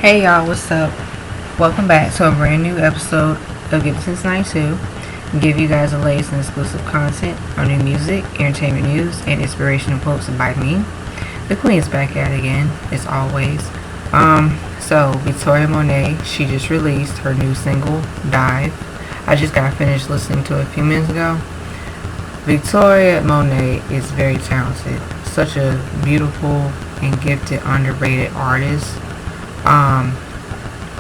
Hey y'all, what's up? Welcome back to a brand new episode of Gibson's 92. Give you guys the latest and exclusive content on new music, entertainment news, and inspirational quotes by me. The Queen's back at it again, as always. So Victoria Monet, she just released her new single, Dive. I just got finished listening to it a few minutes ago. Victoria Monet is very talented, such a beautiful and gifted, underrated artist. Um,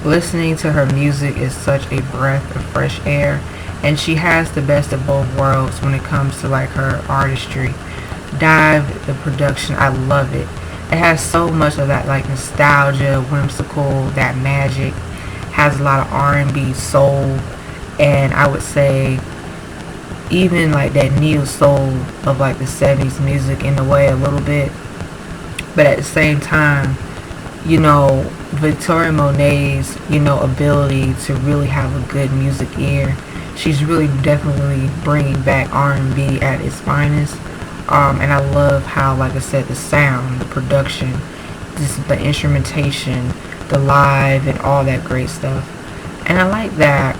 Listening to her music is such a breath of fresh air, and she has the best of both worlds when it comes to like her artistry. Dive, the production, I love it. It has so much of that like nostalgia, whimsical, that magic. Has a lot of R&B, soul, and I would say even like that neo soul of like the 70s music in a way a little bit. But at the same time, Victoria Monet's, ability to really have a good music ear. She's really definitely bringing back R&B at its finest. And I love how, like I said, the sound, the production, the instrumentation, the live, and all that great stuff. And I like that,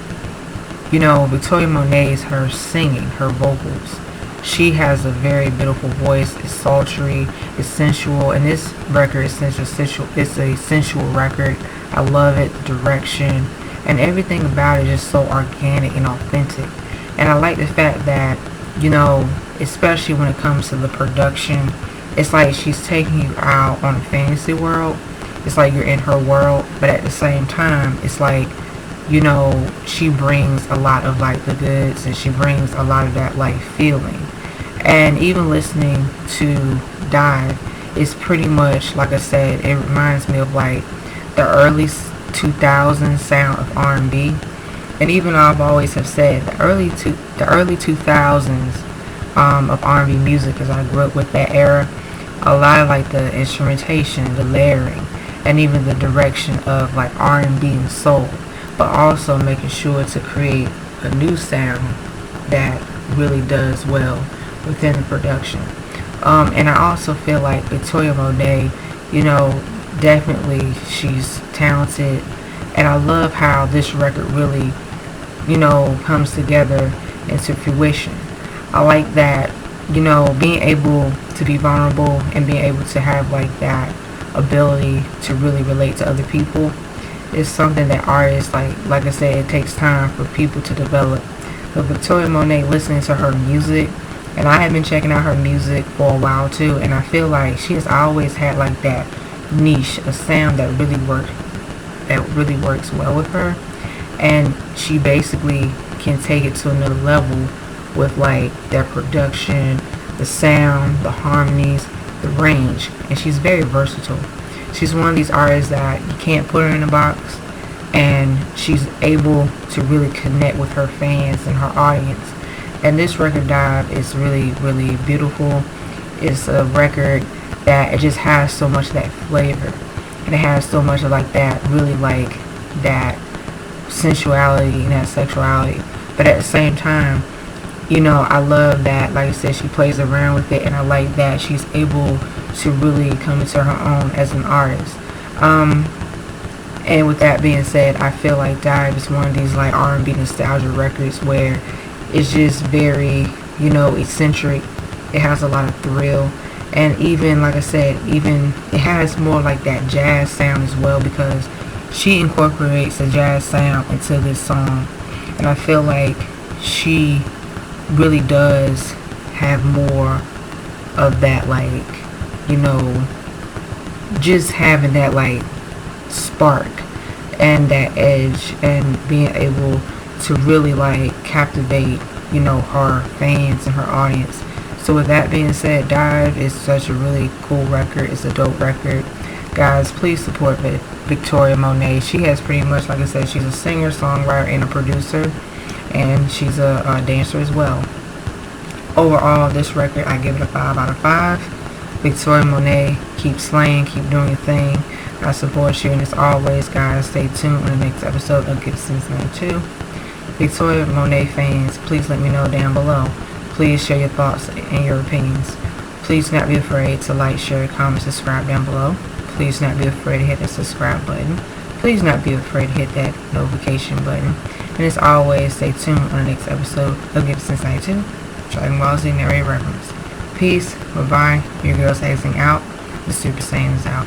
Victoria Monet's her singing, her vocals. She has a very beautiful voice. It's sultry, it's sensual, and this record is sensual. It's a sensual record. I love it, the direction, and everything about it is just so organic and authentic. And I like the fact that, especially when it comes to the production, it's like she's taking you out on a fantasy world. It's like you're in her world, but at the same time, it's like, she brings a lot of like the goods, and she brings a lot of that like feeling. And even listening to Dive is pretty much, like I said, it reminds me of like the early 2000s sound of R&B. And even though I've always have said the early 2000s of R&B music, because I grew up with that era, a lot of like the instrumentation, the layering, and even the direction of like R&B and soul, but also making sure to create a new sound that really does well within the production. And I also feel like Victoria Monet, definitely she's talented, and I love how this record really, comes together into fruition. I like that, being able to be vulnerable and being able to have like that ability to really relate to other people is something that artists like I said, it takes time for people to develop. But Victoria Monet, listening to her music, and I have been checking out her music for a while too, and I feel like she has always had like that niche, a sound that really works well with her, and she basically can take it to another level with like that production, the sound, the harmonies, the range, and she's very versatile. She's one of these artists that you can't put her in a box, and she's able to really connect with her fans and her audience. And this record, Dive, is really, really beautiful. It's a record that it just has so much of that flavor, and it has so much of like that, really like that sensuality and that sexuality. But at the same time, I love that, like I said, she plays around with it, and I like that she's able to really come into her own as an artist. And with that being said, I feel like Dive is one of these like R&B nostalgia records where it's just very, eccentric. It has a lot of thrill, and even like I said, even it has more like that jazz sound as well, because she incorporates a jazz sound into this song, and I feel like she really does have more of that, like, just having that like spark and that edge, and being able to really like captivate, her fans and her audience. So with that being said, Dive is such a really cool record. It's a dope record. Guys, please support Victoria Monet. She has pretty much, like I said, she's a singer, songwriter, and a producer, and she's a dancer as well. Overall, this record, I give it a 5 out of 5. Victoria Monet, keep slaying, keep doing your thing. I support you, and as always, guys, stay tuned on the next episode of Gibson's 92. Victoria Monet fans, please let me know down below. Please share your thoughts and your opinions. Please do not be afraid to like, share, comment, subscribe down below. Please do not be afraid to hit the subscribe button. please not be afraid to hit that notification button. And as always, stay tuned on the next episode of Give Insight 2, Dragon Ball Z Narrated Reference. Peace, bye-bye, your girl's exing out, the Super Saiyans out.